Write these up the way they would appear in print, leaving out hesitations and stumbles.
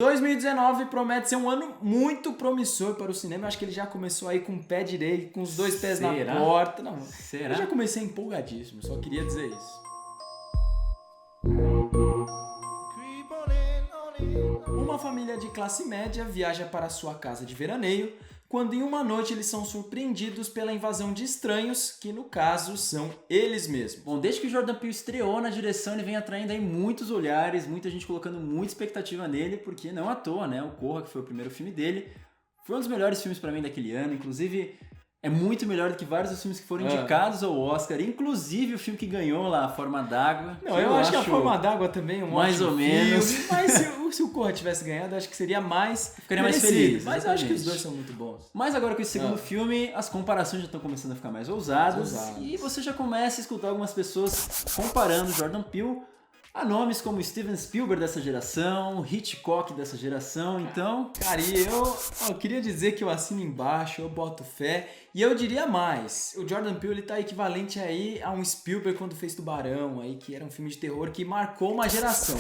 2019 promete ser um ano muito promissor para o cinema. Eu acho que ele já começou aí com o pé direito, com os dois pés na porta. Não, Será? Eu já comecei empolgadíssimo, só queria dizer isso. Uma família de classe média viaja para sua casa de veraneio quando em uma noite eles são surpreendidos pela invasão de estranhos, que no caso são eles mesmos. Bom, desde que o Jordan Peele estreou na direção, ele vem atraindo aí muitos olhares, muita gente colocando muita expectativa nele, porque não à toa, né? O Corra, que foi o primeiro filme dele, foi um dos melhores filmes pra mim daquele ano, inclusive é muito melhor do que vários dos filmes que foram indicados ao Oscar, inclusive o filme que ganhou lá, A Forma d'Água. Não, eu acho que A Forma d'Água também é um mais ou menos. Filme, mas se o Corra tivesse ganhado, acho que seria mais Ficaria mais feliz. Mas eu acho que os dois são muito bons. Mas agora com esse segundo filme, as comparações já estão começando a ficar mais ousadas. E você já começa a escutar algumas pessoas comparando Jordan Peele a nomes como Steven Spielberg dessa geração, Hitchcock dessa geração, então... Cara, e eu queria dizer que eu assino embaixo, eu boto fé, e eu diria mais, o Jordan Peele ele tá equivalente aí a um Spielberg quando fez Tubarão, aí, que era um filme de terror que marcou uma geração.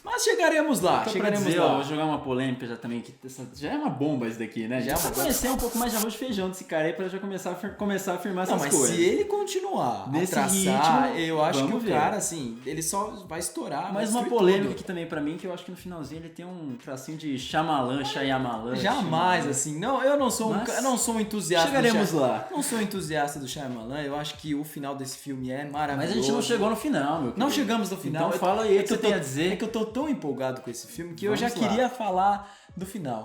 Mas chegaremos lá, Vou jogar uma polêmica já também, que já é uma bomba isso daqui, né? Já pra conhecer um pouco mais de arroz de feijão desse cara aí, pra já começar a afirmar essas coisas. Mas se ele continuar nesse a traçar, ritmo, eu acho que o cara, assim, ele só vai estourar. Mas uma polêmica aqui também pra mim, que eu acho que no finalzinho ele tem um tracinho de Shyamalan. Jamais, assim. Não, eu não sou um entusiasta. Chegaremos lá. Não sou entusiasta do Shyamalan. Eu acho que o final desse filme é maravilhoso. Mas a gente não chegou no final, meu querido. Não chegamos no final. Então fala aí o que você tem a dizer. É que eu tô tão empolgado com esse filme que eu já queria falar do final.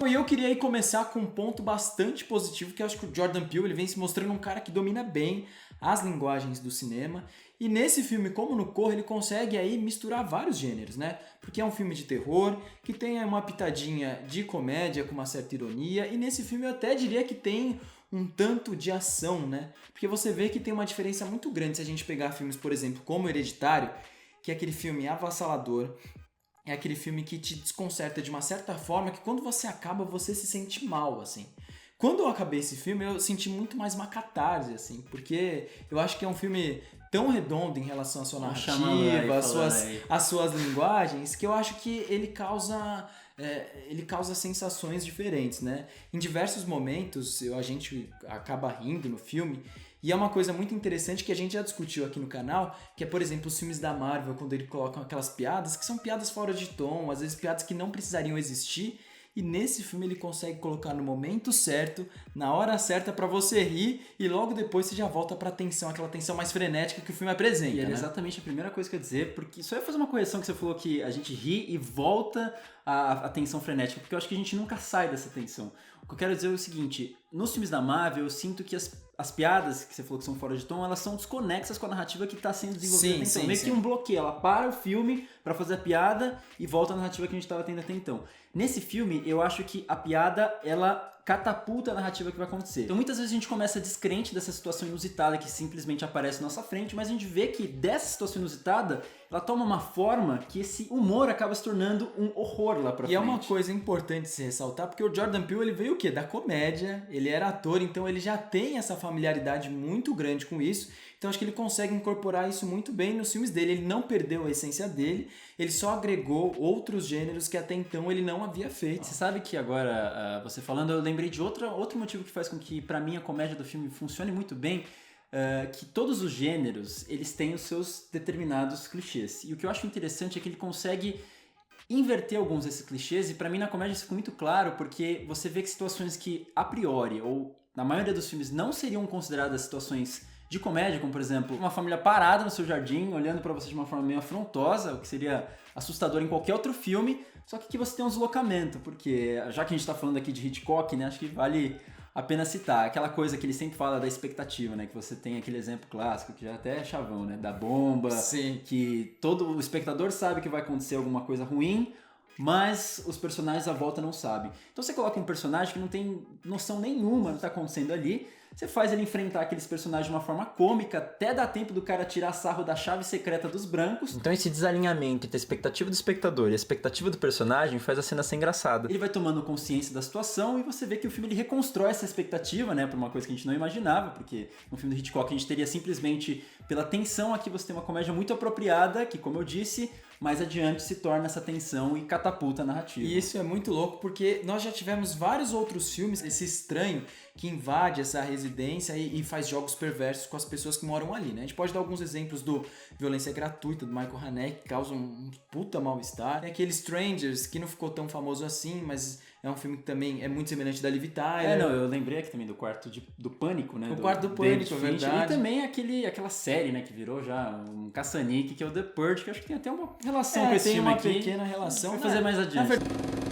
E eu queria aí começar com um ponto bastante positivo, que eu acho que o Jordan Peele ele vem se mostrando um cara que domina bem as linguagens do cinema. E nesse filme, como no Corra, ele consegue aí misturar vários gêneros, né? Porque é um filme de terror, que tem uma pitadinha de comédia com uma certa ironia, e nesse filme eu até diria que tem um tanto de ação, né? Porque você vê que tem uma diferença muito grande se a gente pegar filmes, por exemplo, como Hereditário, que é aquele filme avassalador, é aquele filme que te desconcerta de uma certa forma que quando você acaba, você se sente mal, assim. Quando eu acabei esse filme, eu senti muito mais uma catarse, assim, porque eu acho que é um filme tão redondo em relação à sua narrativa, às suas linguagens, que eu acho que ele causa sensações diferentes, né? Em diversos momentos, a gente acaba rindo no filme, e é uma coisa muito interessante que a gente já discutiu aqui no canal, que é, por exemplo, os filmes da Marvel, quando eles colocam aquelas piadas que são piadas fora de tom, às vezes piadas que não precisariam existir, e nesse filme ele consegue colocar no momento certo, na hora certa pra você rir, e logo depois você já volta pra tensão, aquela tensão mais frenética que o filme apresenta. E era exatamente a primeira coisa que eu ia dizer, porque só ia fazer uma correção que você falou que a gente ri e volta à tensão frenética, porque eu acho que a gente nunca sai dessa tensão. O que eu quero dizer é o seguinte, nos filmes da Marvel eu sinto que as piadas que você falou que são fora de tom, elas são desconexas com a narrativa que está sendo desenvolvida até então. Meio que um bloqueio, ela para o filme para fazer a piada e volta à narrativa que a gente estava tendo até então. Nesse filme, eu acho que a piada, ela catapulta a narrativa que vai acontecer. Então muitas vezes a gente começa descrente dessa situação inusitada que simplesmente aparece na nossa frente, mas a gente vê que dessa situação inusitada, ela toma uma forma que esse humor acaba se tornando um horror lá pra frente. E é uma coisa importante se ressaltar, porque o Jordan Peele ele veio o quê? Da comédia, ele era ator, então ele já tem essa familiaridade muito grande com isso, então acho que ele consegue incorporar isso muito bem nos filmes dele, ele não perdeu a essência dele, ele só agregou outros gêneros que até então ele não havia feito. Você sabe que agora, você falando, eu lembrei de outro motivo que faz com que, pra mim, a comédia do filme funcione muito bem, que todos os gêneros, eles têm os seus determinados clichês. E o que eu acho interessante é que ele consegue inverter alguns desses clichês, e pra mim na comédia isso fica muito claro, porque você vê que situações que a priori, ou na maioria dos filmes, não seriam consideradas situações de comédia, como por exemplo, uma família parada no seu jardim, olhando pra você de uma forma meio afrontosa, o que seria assustador em qualquer outro filme, só que aqui você tem um deslocamento, porque já que a gente tá falando aqui de Hitchcock, né, acho que vale a pena citar aquela coisa que ele sempre fala da expectativa, né, que você tem aquele exemplo clássico, que já até é chavão, né, da bomba, Sim. Que todo o espectador sabe que vai acontecer alguma coisa ruim, mas os personagens à volta não sabem. Então você coloca um personagem que não tem noção nenhuma do que tá acontecendo ali, você faz ele enfrentar aqueles personagens de uma forma cômica, até dá tempo do cara tirar sarro da chave secreta dos brancos. Então esse desalinhamento entre a expectativa do espectador e a expectativa do personagem faz a cena ser engraçada. Ele vai tomando consciência da situação e você vê que o filme ele reconstrói essa expectativa, né, pra uma coisa que a gente não imaginava, porque no filme do Hitchcock a gente teria simplesmente pela tensão. Aqui você tem uma comédia muito apropriada, que, como eu disse, mais adiante se torna essa tensão e catapulta a narrativa. E isso é muito louco, porque nós já tivemos vários outros filmes, esse estranho que invade essa residência e faz jogos perversos com as pessoas que moram ali, né? A gente pode dar alguns exemplos do Violência Gratuita, do Michael Haneke, que causa um puta mal-estar. Tem aquele Strangers, que não ficou tão famoso assim, mas é um filme que também é muito semelhante da Liv Tyler. Eu lembrei aqui também do Quarto do Pânico, né? O Quarto do Pânico, é verdade. E também aquela série, né, que virou já um caça-níquel, que é o The Purge, que eu acho que tem até uma relação com esse filme aqui. Tem uma pequena relação. Vou fazer mais adiante.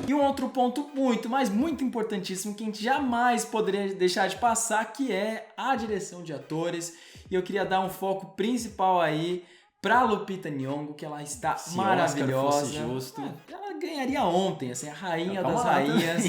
E um outro ponto muito importantíssimo que a gente jamais poderia deixar de passar, que é a direção de atores. E eu queria dar um foco principal aí pra Lupita Nyong'o, que ela está maravilhosa. Se Oscar fosse justo. Ela ganharia ontem, assim, a rainha das rainhas.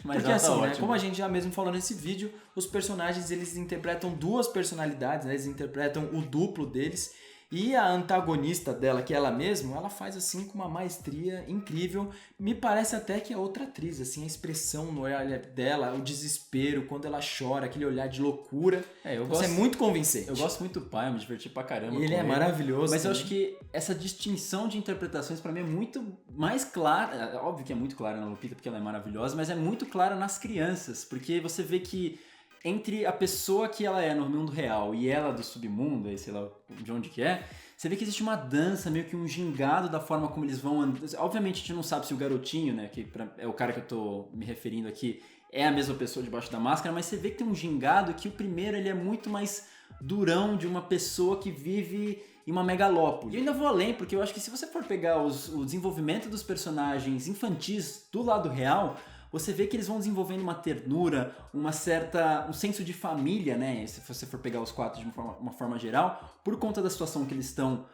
Mas porque assim, tá né, como a gente já mesmo falou nesse vídeo, os personagens eles interpretam duas personalidades, né, eles interpretam o duplo deles. E a antagonista dela, que é ela mesma, ela faz assim com uma maestria incrível. Me parece até que é outra atriz, assim, a expressão no olhar dela, o desespero, quando ela chora, aquele olhar de loucura. Você é muito convincente. Eu gosto muito do pai, eu me diverti pra caramba. Ele é maravilhoso. Mas eu acho que essa distinção de interpretações pra mim é muito mais clara. Óbvio que é muito clara na Lupita, porque ela é maravilhosa, mas é muito clara nas crianças, porque você vê que entre a pessoa que ela é no mundo real e ela do submundo, aí sei lá de onde que é, você vê que existe uma dança, meio que um gingado da forma como eles vão andando. Obviamente a gente não sabe se o garotinho, né, que é o cara que eu tô me referindo aqui, é a mesma pessoa debaixo da máscara, mas você vê que tem um gingado que o primeiro ele é muito mais durão de uma pessoa que vive em uma megalópole. E eu ainda vou além, porque eu acho que se você for pegar o desenvolvimento dos personagens infantis do lado real, você vê que eles vão desenvolvendo uma ternura, um senso de família, né? Se você for pegar os quatro de uma forma geral, por conta da situação que eles estão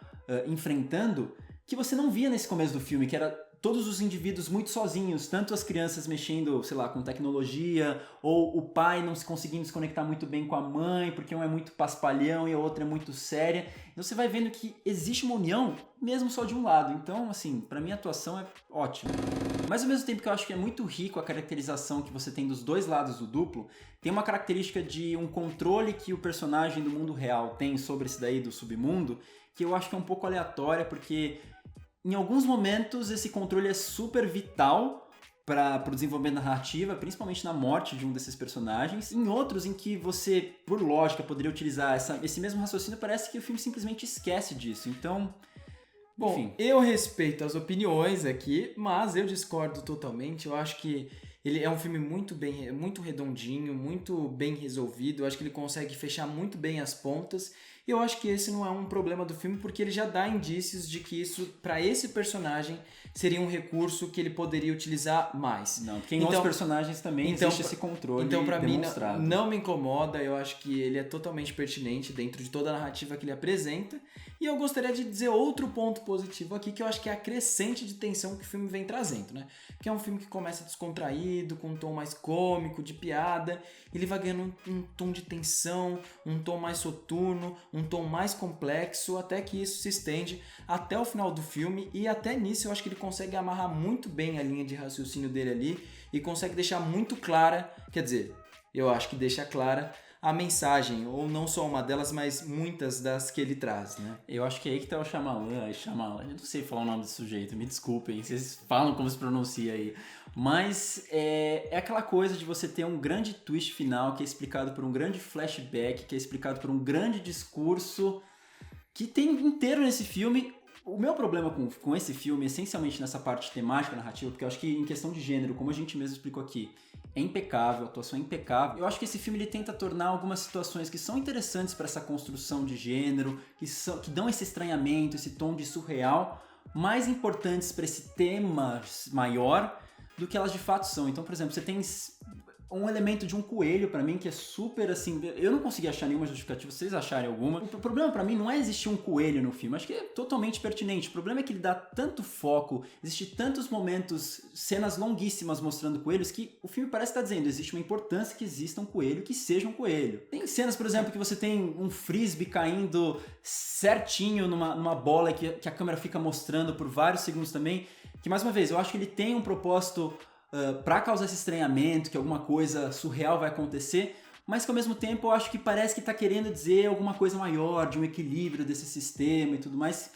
enfrentando, que você não via nesse começo do filme, que era todos os indivíduos muito sozinhos, tanto as crianças mexendo, sei lá, com tecnologia, ou o pai não se conseguindo se conectar muito bem com a mãe, porque um é muito paspalhão e a outra é muito séria. Então você vai vendo que existe uma união, mesmo só de um lado. Então, assim, pra mim a atuação é ótima. Mas ao mesmo tempo que eu acho que é muito rico a caracterização que você tem dos dois lados do duplo, tem uma característica de um controle que o personagem do mundo real tem sobre esse daí do submundo, que eu acho que é um pouco aleatória, porque em alguns momentos esse controle é super vital para o desenvolvimento da narrativa, principalmente na morte de um desses personagens. Em outros em que você, por lógica, poderia utilizar esse mesmo raciocínio, parece que o filme simplesmente esquece disso. Então, bom, enfim. Eu respeito as opiniões aqui, mas eu discordo totalmente. Eu acho que ele é um filme muito redondinho, muito bem resolvido. Eu acho que ele consegue fechar muito bem as pontas. E eu acho que esse não é um problema do filme, porque ele já dá indícios de que isso, para esse personagem, seria um recurso que ele poderia utilizar mais. Não, porque em outros personagens também existe esse controle então, pra demonstrado. mim, não me incomoda. Eu acho que ele é totalmente pertinente dentro de toda a narrativa que ele apresenta. E eu gostaria de dizer outro ponto positivo aqui, que eu acho que é a crescente de tensão que o filme vem trazendo, né? Que é um filme que começa descontraído, com um tom mais cômico, de piada. Ele vai ganhando um tom de tensão, um tom mais soturno, um tom mais complexo, até que isso se estende até o final do filme. E até nisso eu acho que ele consegue amarrar muito bem a linha de raciocínio dele ali e consegue deixar muito clara, quer dizer, eu acho que deixa clara a mensagem, ou não só uma delas, mas muitas das que ele traz, né? Eu acho que é aí que tá o Shyamalan, eu não sei falar o nome desse sujeito, me desculpem, vocês falam como se pronuncia aí. Mas é aquela coisa de você ter um grande twist final que é explicado por um grande flashback, que é explicado por um grande discurso que tem inteiro nesse filme. O meu problema com esse filme, essencialmente nessa parte temática, narrativa, porque eu acho que em questão de gênero, como a gente mesmo explicou aqui, é impecável, a atuação é impecável. Eu acho que esse filme ele tenta tornar algumas situações que são interessantes para essa construção de gênero, que dão esse estranhamento, esse tom de surreal, mais importantes para esse tema maior do que elas de fato são. Então, por exemplo, você tem um elemento de um coelho pra mim que é super assim, eu não consegui achar nenhuma justificativa, se vocês acharem alguma. O problema pra mim não é existir um coelho no filme, acho que é totalmente pertinente. O problema é que ele dá tanto foco, existe tantos momentos, cenas longuíssimas mostrando coelhos, que o filme parece estar dizendo, existe uma importância que exista um coelho, que seja um coelho. Tem cenas, por exemplo, que você tem um frisbee caindo certinho numa bola que a câmera fica mostrando por vários segundos também, que mais uma vez, eu acho que ele tem um propósito para causar esse estranhamento, que alguma coisa surreal vai acontecer, mas que ao mesmo tempo eu acho que parece que tá querendo dizer alguma coisa maior, de um equilíbrio desse sistema e tudo mais,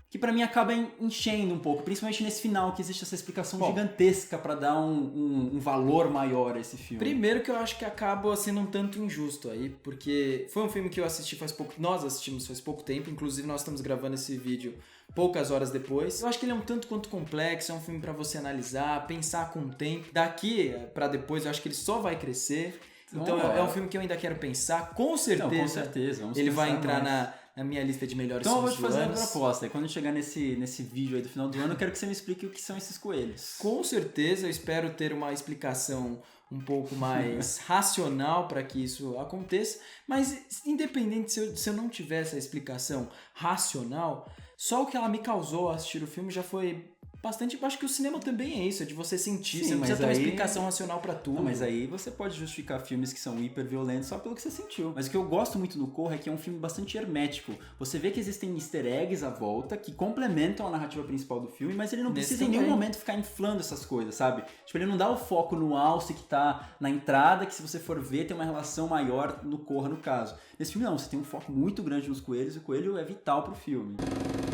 que pra mim acaba enchendo um pouco, principalmente nesse final, que existe essa explicação gigantesca pra dar um valor maior a esse filme. Primeiro que eu acho que acaba sendo um tanto injusto aí, porque foi um filme que eu assisti nós assistimos faz pouco tempo, inclusive nós estamos gravando esse vídeo poucas horas depois. Eu acho que ele é um tanto quanto complexo, é um filme pra você analisar, pensar com o tempo. Daqui pra depois eu acho que ele só vai crescer. Então é um filme que eu ainda quero pensar, com certeza. Vamos ele vai pensar entrar mais. na minha lista de melhores então eu filmes vou te fazer do uma ano. proposta. E quando chegar nesse vídeo aí do final do ano, eu quero que você me explique o que são esses coelhos. Com certeza, eu espero ter uma explicação um pouco mais racional para que isso aconteça, mas independente se eu não tiver essa explicação racional, só o que ela me causou ao assistir o filme já foi bastante. Eu acho que o cinema também é isso, é de você sentir, Sim, você não precisa ter uma aí- explicação racional para tudo. Não, mas aí você pode justificar filmes que são hiper violentos só pelo que você sentiu. Mas o que eu gosto muito do Corra é que é um filme bastante hermético. Você vê que existem easter eggs à volta que complementam a narrativa principal do filme, mas ele não Nesse precisa em nenhum também. momento ficar inflando essas coisas, sabe? Tipo, ele não dá o foco no alce que tá na entrada, que se você for ver tem uma relação maior no Corra, no caso. Nesse filme não, você tem um foco muito grande nos coelhos e o coelho é vital pro filme.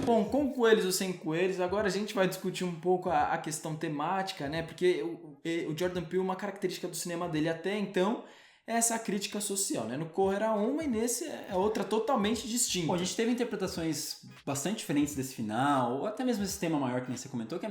Bom, com coelhos ou sem coelhos, agora a gente vai discutir um pouco a questão temática, né? Porque o Jordan Peele, uma característica do cinema dele até então é essa crítica social, né? No Corra era uma e nesse é outra totalmente distinta. Bom, a gente teve interpretações bastante diferentes desse final, ou até mesmo esse tema maior que nem você comentou, que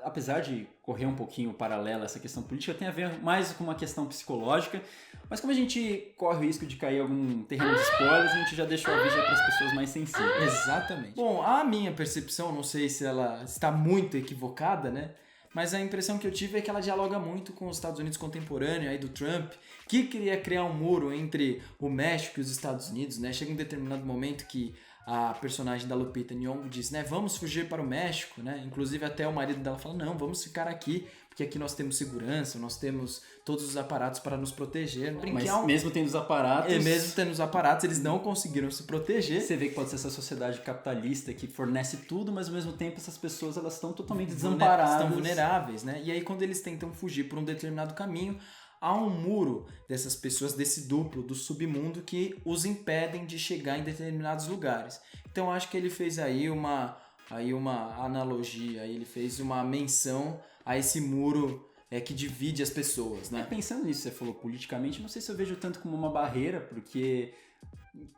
apesar de correr um pouquinho paralelo a essa questão política, tem a ver mais com uma questão psicológica, mas como a gente corre o risco de cair em algum terreno de spoilers, a gente já deixou o aviso aí para as pessoas mais sensíveis. Exatamente. Bom, a minha percepção, não sei se ela está muito equivocada, né? Mas a impressão que eu tive é que ela dialoga muito com os Estados Unidos contemporâneo, aí do Trump, que queria criar um muro entre o México e os Estados Unidos, né? Chega um determinado momento que a personagem da Lupita Nyong'o diz, né? Vamos fugir para o México, né? Inclusive até o marido dela fala, não, vamos ficar aqui, porque aqui nós temos segurança, nós temos todos os aparatos para nos proteger. Mas mesmo tendo os aparatos... mesmo tendo os aparatos, eles não conseguiram se proteger. Você vê que pode ser essa sociedade capitalista que fornece tudo, mas ao mesmo tempo essas pessoas elas estão totalmente desamparadas. Estão vulneráveis, né? E aí quando eles tentam fugir por um determinado caminho, há um muro dessas pessoas, desse duplo, do submundo, que os impedem de chegar em determinados lugares. Então acho que ele fez aí uma analogia, ele fez uma menção a esse muro que divide as pessoas, né? Pensando nisso, você falou politicamente, não sei se eu vejo tanto como uma barreira, porque,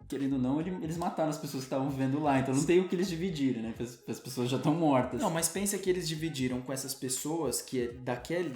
querendo ou não, eles mataram as pessoas que estavam vivendo lá, então não tem o que eles dividirem, né? As pessoas já estão mortas. Não, mas pensa que eles dividiram com essas pessoas que é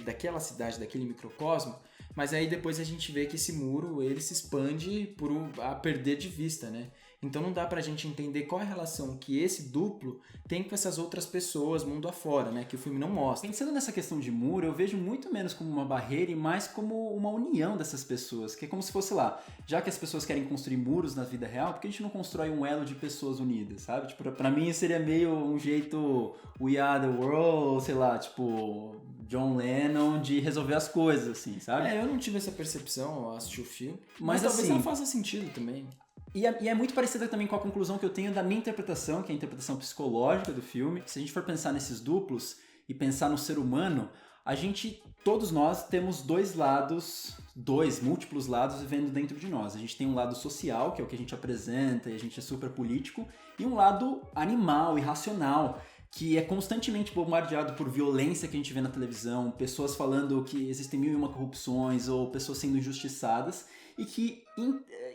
daquela cidade, daquele microcosmo, mas aí depois a gente vê que esse muro ele se expande a perder de vista, né? Então não dá pra gente entender qual é a relação que esse duplo tem com essas outras pessoas mundo afora, né? Que o filme não mostra. Pensando nessa questão de muro, eu vejo muito menos como uma barreira e mais como uma união dessas pessoas, que é como se fosse lá, já que as pessoas querem construir muros na vida real, por que a gente não constrói um elo de pessoas unidas, sabe? Tipo, pra mim seria meio um jeito We Are The World, sei lá, tipo John Lennon de resolver as coisas, assim, sabe? Eu não tive essa percepção ao assistir o filme, mas talvez assim, não faça sentido também. E é muito parecida também com a conclusão que eu tenho da minha interpretação, que é a interpretação psicológica do filme. Se a gente for pensar nesses duplos e pensar no ser humano, todos nós temos múltiplos lados vivendo dentro de nós. A gente tem um lado social, que é o que a gente apresenta e a gente é super político, e um lado animal, irracional, que é constantemente bombardeado por violência que a gente vê na televisão, pessoas falando que existem 1001 corrupções ou pessoas sendo injustiçadas, e que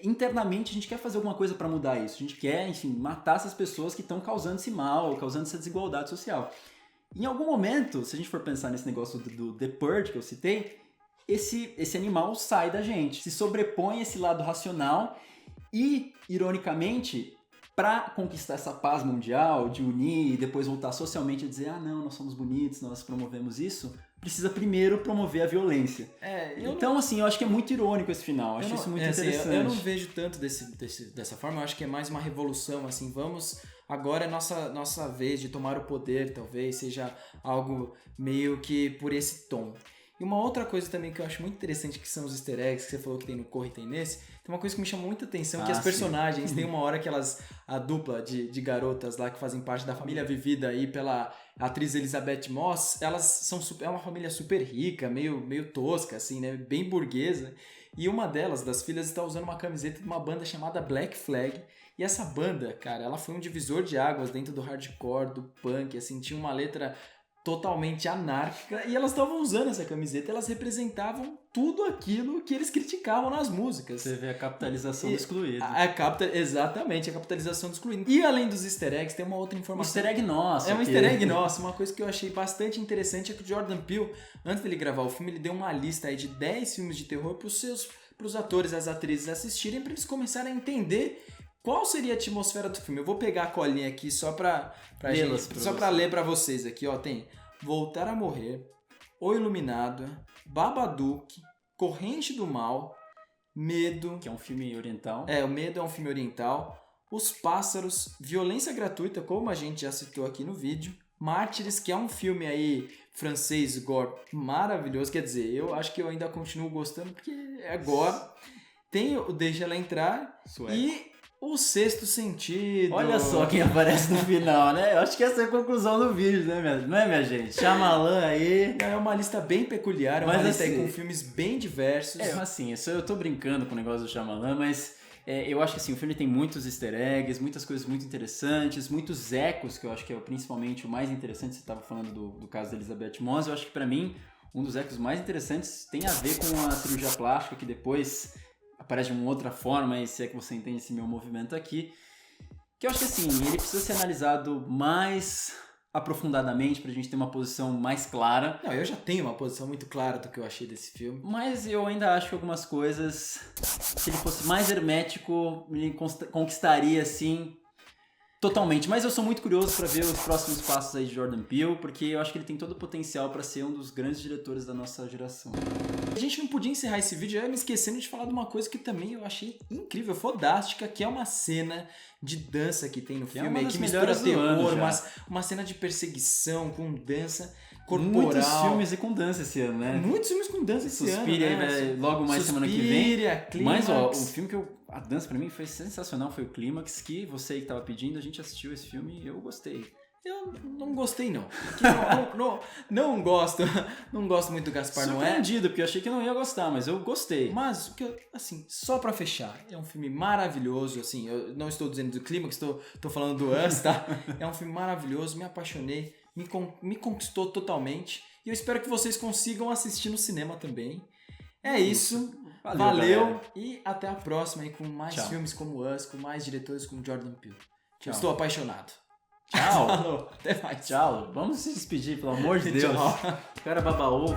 internamente a gente quer fazer alguma coisa para mudar isso. A gente quer, enfim, matar essas pessoas que estão causando esse mal, causando essa desigualdade social. Em algum momento, se a gente for pensar nesse negócio do The Purge que eu citei, esse animal sai da gente, se sobrepõe a esse lado racional e, ironicamente, para conquistar essa paz mundial, de unir e depois voltar socialmente a dizer não, nós somos bonitos, nós promovemos isso, precisa primeiro promover a violência. Então, assim, eu acho que é muito irônico esse final, acho isso muito interessante. Eu não vejo tanto dessa forma, eu acho que é mais uma revolução, assim, agora é nossa vez de tomar o poder, talvez seja algo meio que por esse tom. E uma outra coisa também que eu acho muito interessante, que são os easter eggs, que você falou que tem no Corra e tem nesse, tem uma coisa que me chamou muita atenção, que as personagens, tem uma hora que a dupla de garotas lá que fazem parte da família vivida aí pela atriz Elizabeth Moss, elas é uma família super rica, meio tosca, assim, né, bem burguesa, E uma delas, das filhas, está usando uma camiseta de uma banda chamada Black Flag. E essa banda, cara, ela foi um divisor de águas dentro do hardcore, do punk, assim, tinha uma letra totalmente anárquica, e elas estavam usando essa camiseta, elas representavam tudo aquilo que eles criticavam nas músicas. Você vê a capitalização do excluído. Exatamente, a capitalização do excluído. E além dos easter eggs, tem uma outra informação. Um easter egg nosso. É um easter egg nosso. Uma coisa que eu achei bastante interessante é que o Jordan Peele, antes dele gravar o filme, ele deu uma lista aí de 10 filmes de terror pros atores e as atrizes assistirem, para eles começarem a entender qual seria a atmosfera do filme. Eu vou pegar a colinha aqui só pra ler pra vocês aqui, ó. Tem Voltar a Morrer, O Iluminado, Babadook, Corrente do Mal, Medo... Que é um filme oriental. O Medo é um filme oriental. Os Pássaros, Violência Gratuita, como a gente já citou aqui no vídeo. Mártires, que é um filme aí francês, gore, maravilhoso. Quer dizer, eu acho que eu ainda continuo gostando porque é gore. Tem o Deixa Ela Entrar. Sueco. E O Sexto Sentido. Olha só quem aparece no final, né? Eu acho que essa é a conclusão do vídeo, né, não é, minha gente? Shyamalan aí. É uma lista bem peculiar, é uma lista aí com filmes bem diversos. Assim, eu tô brincando com o negócio do Shyamalan, mas eu acho que assim, o filme tem muitos easter eggs, muitas coisas muito interessantes, muitos ecos, que eu acho que é principalmente o mais interessante. Você estava falando do caso da Elisabeth Moss. Eu acho que pra mim, um dos ecos mais interessantes tem a ver com a cirurgia plástica, que depois aparece de uma outra forma, e se é que você entende esse meu movimento aqui, que eu acho que assim, ele precisa ser analisado mais aprofundadamente pra gente ter uma posição mais clara. Não, eu já tenho uma posição muito clara do que eu achei desse filme. Mas eu ainda acho que algumas coisas, se ele fosse mais hermético, ele conquistaria assim totalmente. Mas eu sou muito curioso pra ver os próximos passos aí de Jordan Peele, porque eu acho que ele tem todo o potencial pra ser um dos grandes diretores da nossa geração. A gente não podia encerrar esse vídeo me esquecendo de falar de uma coisa que também eu achei incrível, fodástica, que é uma cena de dança que tem no filme, que mistura terror, uma cena de perseguição com dança corporal. Muitos filmes e com dança esse ano, né? Muitos filmes com dança esse ano, Suspiria, né? Logo mais semana que vem. Clímax. Mas, ó, o filme a dança pra mim foi sensacional, foi o Clímax, que você que tava pedindo, a gente assistiu esse filme e eu gostei. Eu não gostei, não. Não gosto muito do Gaspar Noé. Surpreendido, porque eu achei que eu não ia gostar, mas eu gostei. Mas, assim, só pra fechar, é um filme maravilhoso, assim, eu não estou dizendo do Clímax, estou falando do Us, tá? É um filme maravilhoso, me apaixonei, me conquistou totalmente, e eu espero que vocês consigam assistir no cinema também. É isso. Valeu e até a próxima aí com mais filmes como Us, com mais diretores como Jordan Peele. Eu estou apaixonado. Tchau. Falou, até mais. Tchau. Vamos se despedir, pelo amor de Deus. Tchau. O cara baba ovo.